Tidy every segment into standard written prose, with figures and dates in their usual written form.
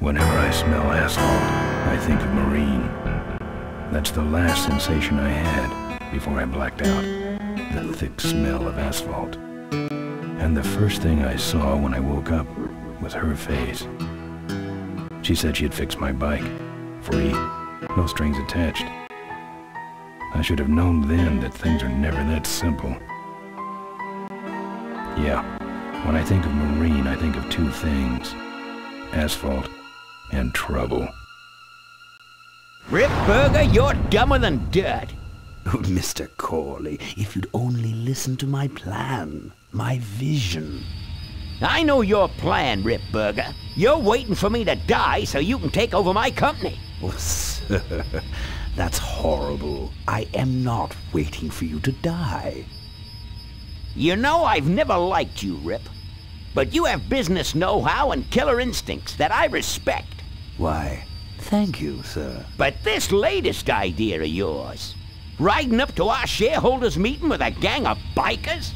Whenever I smell asphalt, I think of marine. That's the last sensation I had before I blacked out. The thick smell of asphalt. And the first thing I saw when I woke up was her face. She said she'd fix my bike. Free. No strings attached. I should have known then that things are never that simple. Yeah, when I think of marine, I think of two things. Asphalt and trouble. Rip Burger, you're dumber than dirt. Oh, Mr. Corley, if you'd only listen to my plan, my vision. I know your plan, Rip Burger. You're waiting for me to die so you can take over my company. Oh, sir, that's horrible. I am not waiting for you to die. You know I've never liked you, Rip. But you have business know-how and killer instincts that I respect. Why, thank you, sir. But this latest idea of yours, riding up to our shareholders' meeting with a gang of bikers?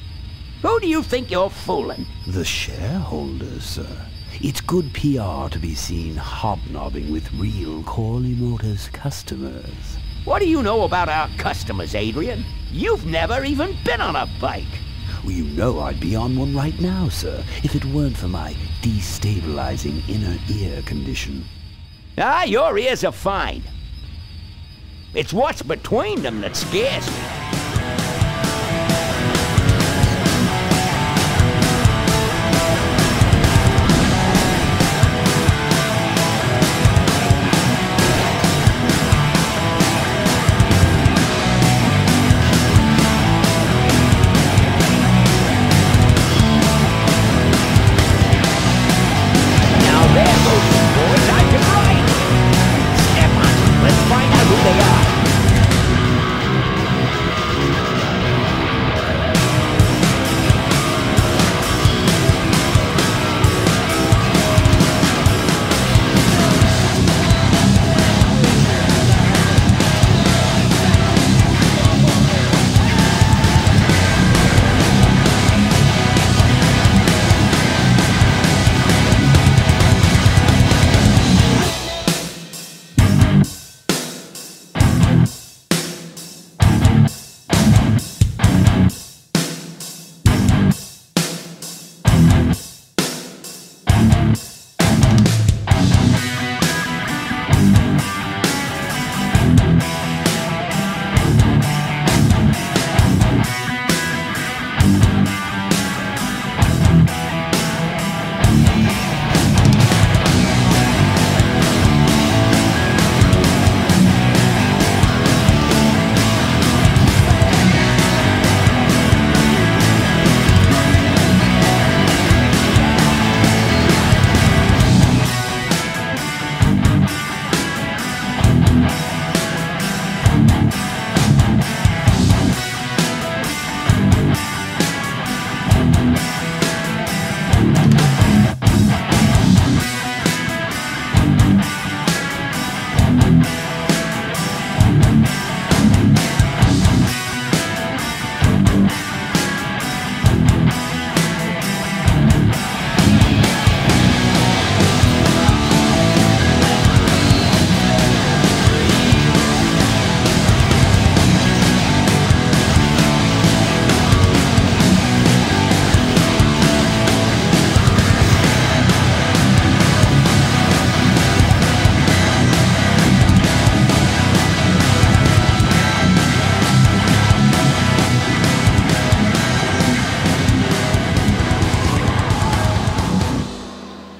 Who do you think you're fooling? The shareholders, sir. It's good PR to be seen hobnobbing with real Corley Motors customers. What do you know about our customers, Adrian? You've never even been on a bike. Well, you know I'd be on one right now, sir, if it weren't for my destabilizing inner ear condition. Ah, your ears are fine. It's what's between them that scares me.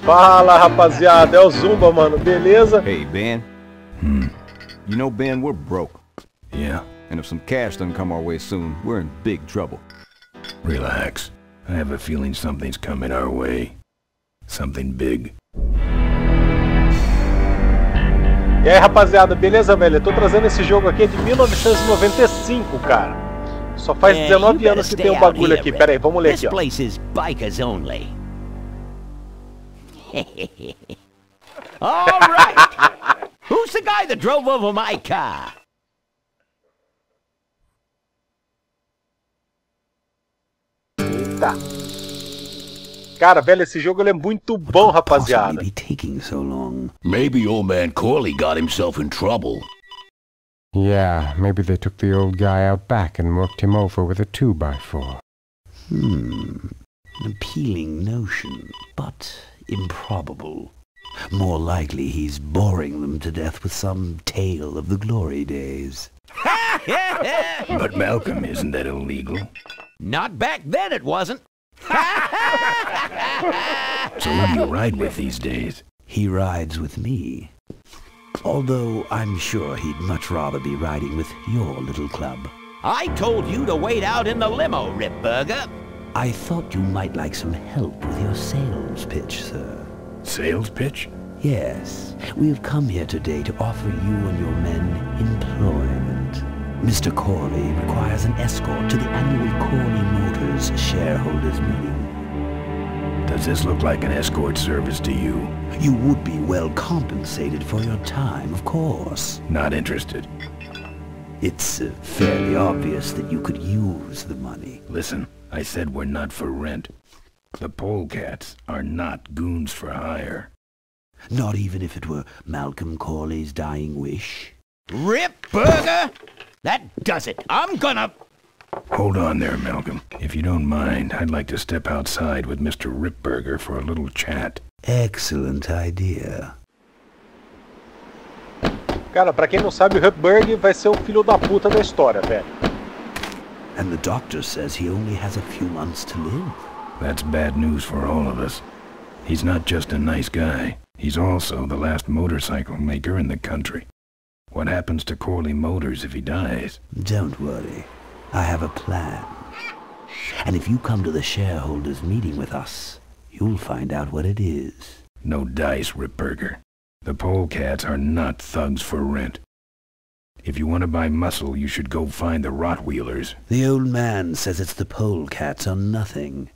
Fala, rapaziada, é o Zumba, mano, beleza? Hey, Ben. You know, Ben, we're broke. Yeah? And if some cash doesn't come our way soon, we're in big trouble. Relax. I have a feeling something's coming our way. Something big. E aí, rapaziada, beleza, velho? Eu tô trazendo esse jogo aqui de 1995, cara. Só faz 19 anos que tem um bagulho aqui. Pera aí, vamos ler aqui, ó. This place is bikers only. All right. Who's the guy that drove over my car? Eita. Cara, velho, esse jogo ele é muito bom, rapaziada. Possibly be taking so long? Maybe old man Corley got himself in trouble. Yeah, maybe they took the old guy out back and worked him over with a 2x4. An appealing notion, but improbable. More likely he's boring them to death with some tale of the glory days. But Malcolm, isn't that illegal? Not back then it wasn't. So who do you ride with these days? He rides with me. Although I'm sure he'd much rather be riding with your little club. I told you to wait out in the limo, Ripburger. I thought you might like some help with your sales pitch, sir. Sales pitch? Yes, we have come here today to offer you and your men employment. Mr. Corley requires an escort to the annual Corley Motors shareholders meeting. Does this look like an escort service to you? You would be well compensated for your time, of course. Not interested. It's fairly obvious that you could use the money. Listen, I said we're not for rent. The polecats are not goons for hire. Not even if it were Malcolm Corley's dying wish? Ripburger? That does it. I'm gonna... Hold on there, Malcolm. If you don't mind, I'd like to step outside with Mr. Ripburger for a little chat. Excellent idea. Cara, pra quem não sabe, o Ripburger vai ser o filho da puta da história, velho. And the doctor says he only has a few months to live. That's bad news for all of us. He's not just a nice guy. He's also the last motorcycle maker in the country. What happens to Corley Motors if he dies? Don't worry. I have a plan. And if you come to the shareholders meeting with us, you'll find out what it is. No dice, Ripburger. The polecats are not thugs for rent. If you want to buy muscle, you should go find the Rottweilers. The old man says it's the polecats or nothing.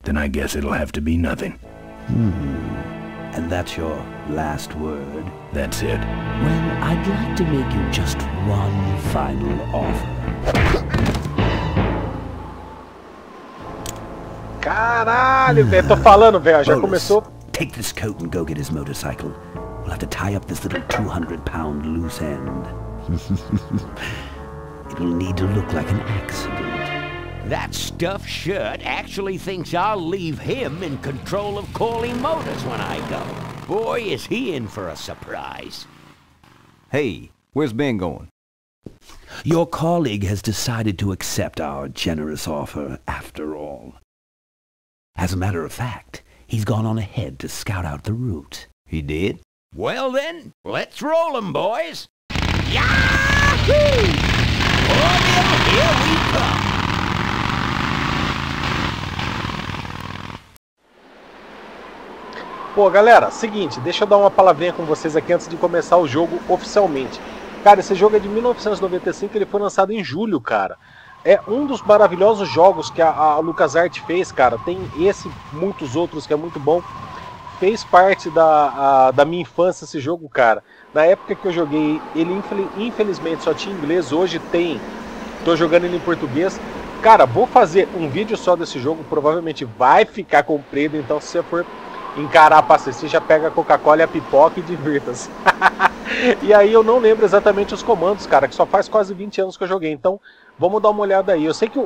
Then I guess it'll have to be nothing. And that's your last word? That's it. Well, I'd like to make you just one final offer. Caralho, velho, tô falando, velho, já começou. Take this coat and go get his motorcycle. We'll have to tie up this little 200-pound loose end. It will need to look like an accident. That stuffed shirt actually thinks I'll leave him in control of Corley Motors when I go. Boy, is he in for a surprise. Hey, where's Ben going? Your colleague has decided to accept our generous offer after all. As a matter of fact, he's gone on ahead to scout out the route. He did? Well then, let's roll 'em, boys. Yahoo! Cornell, here we come. Pô, galera, seguinte, deixa eu dar uma palavrinha com vocês aqui antes de começar o jogo oficialmente. Cara, esse jogo é de 1995, ele foi lançado em julho, cara. É um dos maravilhosos jogos que a LucasArts fez, cara. Tem esse, muitos outros, que é muito bom. Fez parte da minha infância esse jogo, cara. Na época que eu joguei, ele infelizmente só tinha inglês, hoje tem. Tô jogando ele em português. Cara, vou fazer um vídeo só desse jogo, provavelmente vai ficar comprido, então se você for encarar pra assistir, já pega a Coca-Cola e a pipoca e divirta-se. E aí eu não lembro exatamente os comandos, cara, que só faz quase 20 anos que eu joguei, então vamos dar uma olhada aí. Eu sei que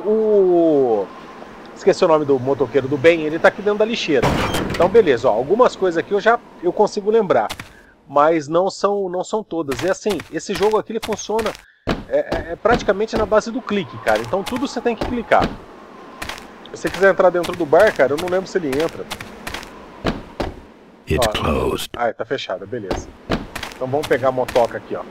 esqueci o nome do motoqueiro do bem, ele tá aqui dentro da lixeira. Então beleza, ó, algumas coisas aqui eu consigo lembrar, mas não são todas. E assim, esse jogo aqui ele funciona praticamente na base do clique, cara. Então tudo você tem que clicar. Se você quiser entrar dentro do bar, cara, eu não lembro se ele entra. It's closed. Ah, tá fechado, beleza. Então vamos pegar a motoca aqui, ó.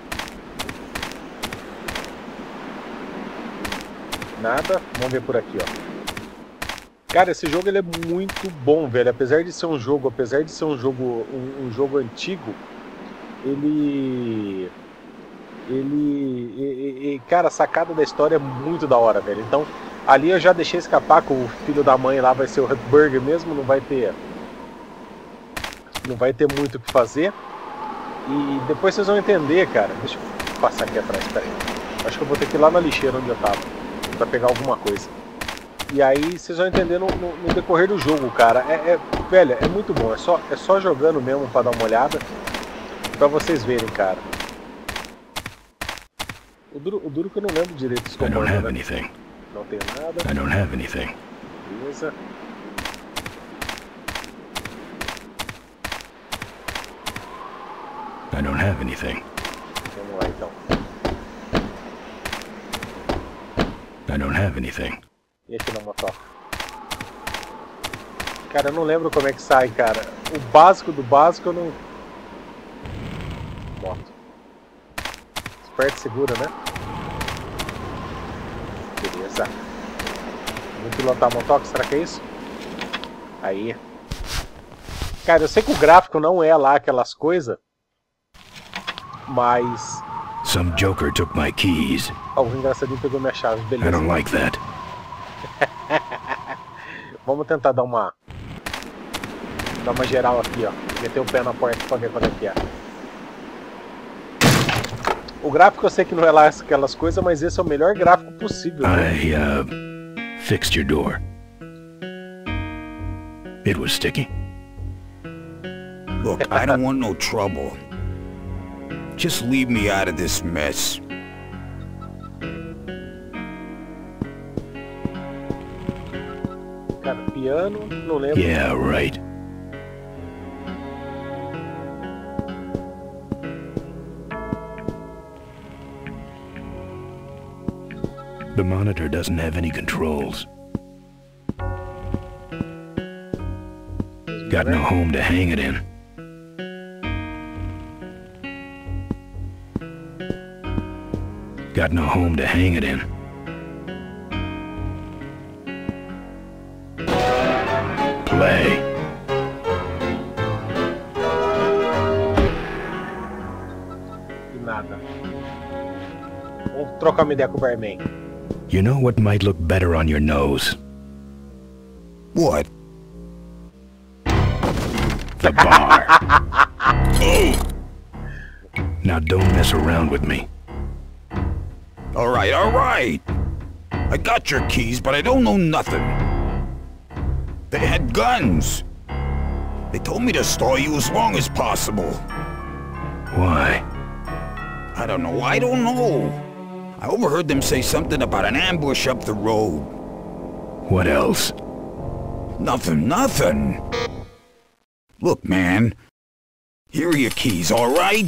Nada, vamos ver por aqui, ó. Cara, esse jogo ele é muito bom, velho. Apesar de ser um jogo antigo, cara, a sacada da história é muito da hora, velho. Então, ali eu já deixei escapar com o filho da mãe lá, vai ser o Ripburger mesmo, não vai ter muito o que fazer. E depois vocês vão entender, cara. Deixa eu passar aqui atrás, peraí. Acho que eu vou ter que ir lá na lixeira onde eu tava, pra pegar alguma coisa. E aí vocês vão entender no decorrer do jogo, cara. Velho, é muito bom. É só jogando mesmo pra dar uma olhada. Pra vocês verem, cara. O duro que eu não lembro direito dos comandos, né? Não tenho nada. I don't have anything. Beleza. I don't have anything. Vamos lá, então. I don't have anything. E aqui na motoca? Cara, eu não lembro como é que sai, cara. O básico do básico eu não... Moto. Esperto e segura, né? Beleza. Vamos pilotar a motoca, será que é isso? Aí. Cara, eu sei que o gráfico não é lá aquelas coisas, mas... Some joker took my keys. O engraçadinho pegou minha chave, beleza. I don't like that. Vamos tentar dar uma geral aqui, ó. Meter o pé na porta pra ver quando é que é. O gráfico eu sei que não é lá aquelas coisas, mas esse é o melhor gráfico possível. I fixed your door. It was sticky. Look, I don't want no trouble. Just leave me out of this mess. Cara, piano, não lembro. Yeah, right. The monitor doesn't have any controls. Got no home to hang it in. Got no home to hang it in. Play. E nada. Vamos trocar uma ideia com o barman. You know what might look better on your nose? What? The bar. Now don't mess around with me. All right. I got your keys, but I don't know nothing. They had guns. They told me to stall you as long as possible. Why? I don't know. I overheard them say something about an ambush up the road. What else? Nothing. Look, man. Here are your keys, all right?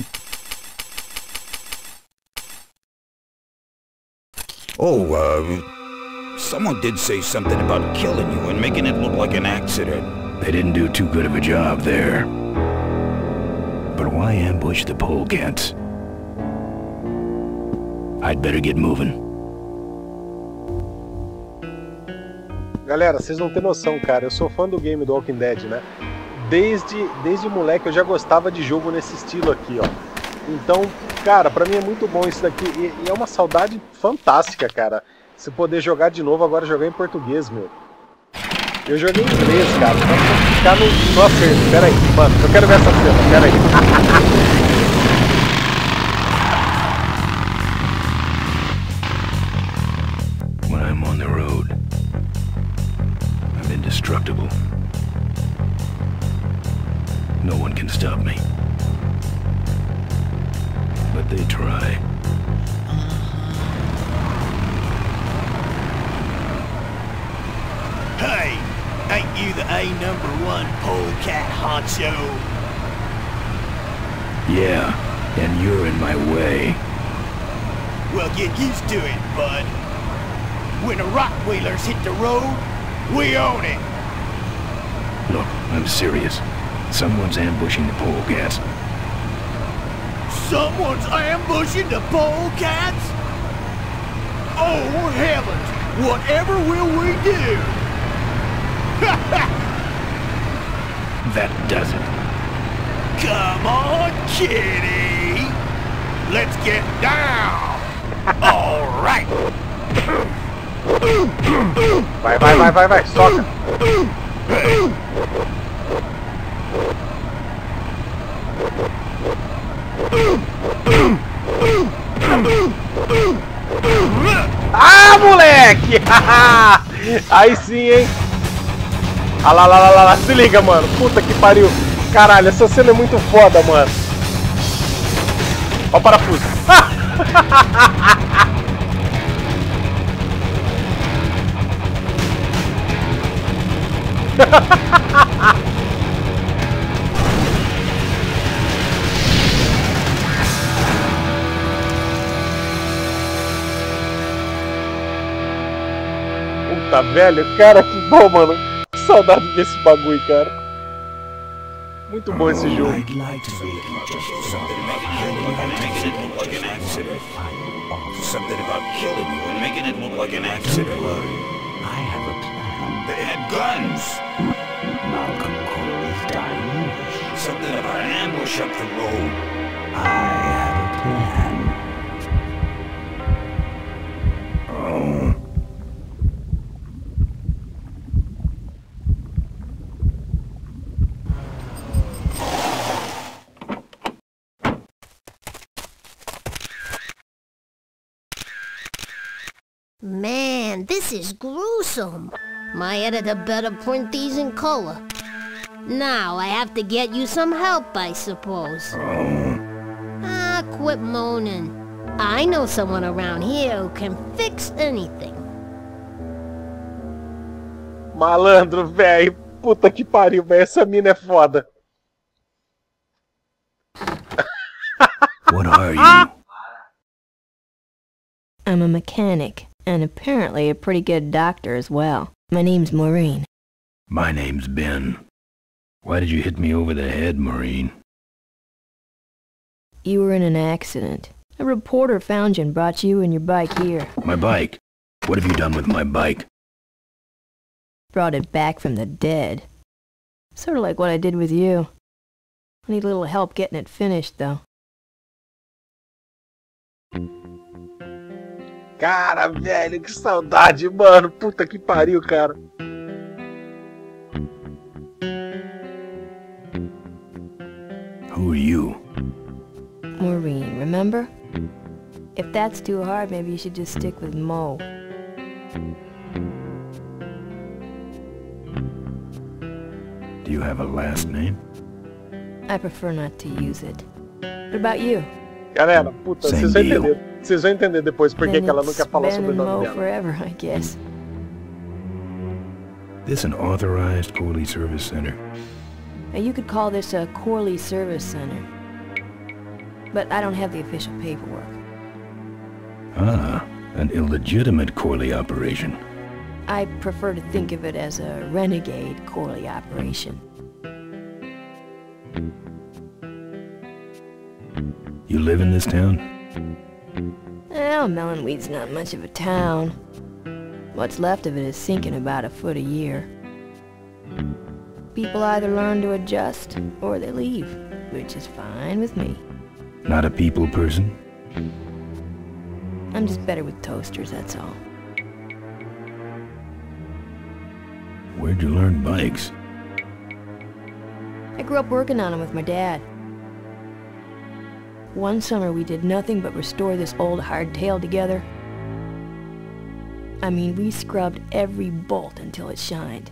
Someone did say something about killing you and making it look like an accident. They didn't do too good of a job there. But why ambush the polecats? I'd better get moving. Galera, vocês não têm noção, cara. Eu sou fã do game do Walking Dead, né? Desde moleque eu já gostava de jogo nesse estilo aqui, ó. Então, cara, pra mim é muito bom isso daqui. E é uma saudade fantástica, cara. Se poder jogar de novo, agora jogar em português, meu. Eu joguei em inglês, cara. Pra ficar no acerto. Pera aí, mano. Eu quero ver essa cena. Pera aí. When I'm on the road, I'm indestructible. No one can stop me. But they try. Hey, ain't you the A#1 polecat honcho? Yeah, and you're in my way. Well, get used to it, bud. When the Rockwheelers hit the road, we own it. Look, I'm serious. Someone's ambushing the polecats. Someone's ambushing the polecats? Oh, heavens! Whatever will we do? That does it. Come on, kitty! Let's get down! All right! Vai, soca! Ah, moleque! Aí sim, hein? Ah lá, se liga, mano. Puta que pariu. Caralho, essa cena é muito foda, mano. Ó o parafuso. Puta, velho, cara, que bom, mano. Que saudade desse bagulho, cara. Muito bom esse jogo. Something about killing you and making it look like an accident. I have a plan. They had guns. Malcolm Corley's dying wish. Something about an ambush up the road. I have a plan. Oh. Man, this is gruesome. My editor better print these in color. Now I have to get you some help, I suppose. Ah, quit moaning. I know someone around here who can fix anything. Malandro, velho. Puta que pariu, velho. Essa mina é foda. What are you? I'm a mechanic, and apparently a pretty good doctor as well. My name's Maureen. My name's Ben. Why did you hit me over the head, Maureen? You were in an accident. A reporter found you and brought you and your bike here. My bike? What have you done with my bike? Brought it back from the dead. Sort of like what I did with you. I need a little help getting it finished, though. Cara, velho, que saudade, mano. Puta que pariu, cara. Who are you? Maureen, remember? If that's too hard, maybe you should just stick with Mo. Do you have a last name? I prefer not to use it. What about you? Galera, puta, vocês vão entender. Vocês vão entender depois por que ela não quer falar sobre o nome dela. Forever, I guess. This an authorized Corley Service Center? Now, you could call this a Corley Service Center. But I don't have the official paperwork. Ah, an illegitimate Corley operation. I prefer to think of it as a renegade Corley operation. You live in this town? Well, Melonweed's not much of a town. What's left of it is sinking about a foot a year. People either learn to adjust, or they leave, which is fine with me. Not a people person? I'm just better with toasters, that's all. Where'd you learn bikes? I grew up working on them with my dad. One summer we did nothing but restore this old hardtail together. I mean, we scrubbed every bolt until it shined.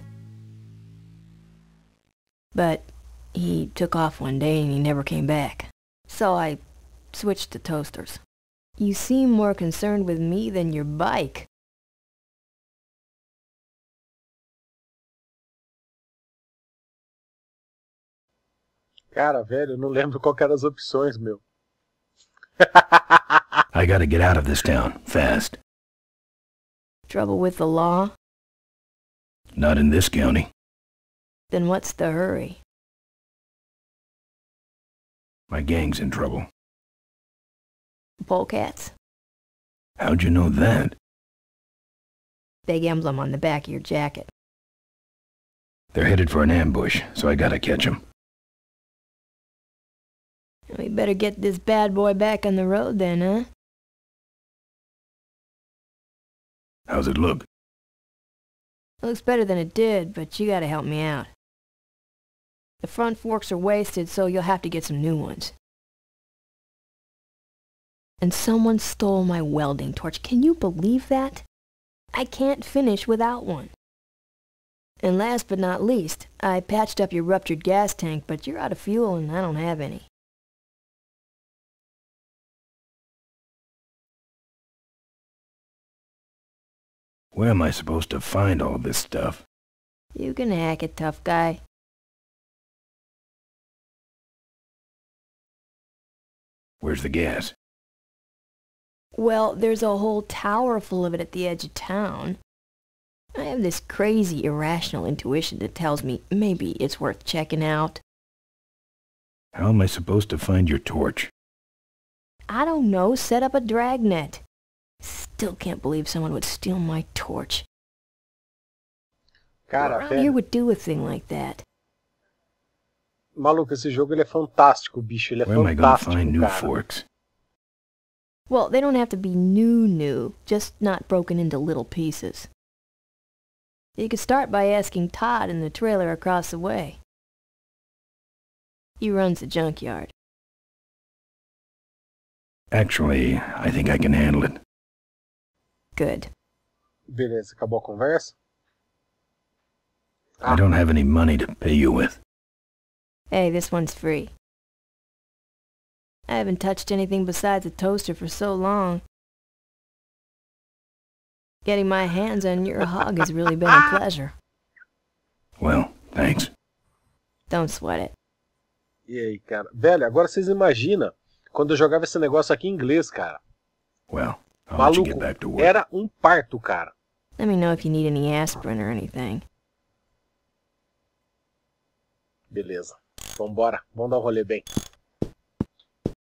But he took off one day and he never came back. So I switched to toasters. You seem more concerned with me than your bike. Cara, velho, eu não lembro qual que eram as opções, meu. I gotta get out of this town, fast. Trouble with the law? Not in this county. Then what's the hurry? My gang's in trouble. Polecats? How'd you know that? Big emblem on the back of your jacket. They're headed for an ambush, so I gotta catch them. We better get this bad boy back on the road then, huh? How's it look? It looks better than it did, but you gotta help me out. The front forks are wasted, so you'll have to get some new ones. And someone stole my welding torch. Can you believe that? I can't finish without one. And last but not least, I patched up your ruptured gas tank, but you're out of fuel and I don't have any. Where am I supposed to find all this stuff? You can hack it, tough guy. Where's the gas? Well, there's a whole tower full of it at the edge of town. I have this crazy, irrational intuition that tells me maybe it's worth checking out. How am I supposed to find your torch? I don't know, set up a dragnet. Still can't believe someone would steal my torch. Cara, Around here would do a thing like that. Maluco, esse jogo ele é fantástico, bicho. Ele é Where am I gonna fantástico, find new cara. forks? Well, they don't have to be new, just not broken into little pieces. You could start by asking Todd in the trailer across the way. He runs the junkyard. Actually, I think I can handle it. Good. Beleza, acabou a conversa? I don't have any money to pay you with. Hey, this one's free. I haven't touched anything besides a toaster for so long. Getting my hands on your hog has really been a pleasure. Well, thanks. Don't sweat it. E aí, cara? Velho, agora vocês imaginam quando eu jogava esse negócio aqui em inglês, cara. Well, I'll let you get Maluco, back to work. era um parto, cara. Let me know if you need any aspirin or anything. Beleza. Vambora. Vamos dar um rolê bem.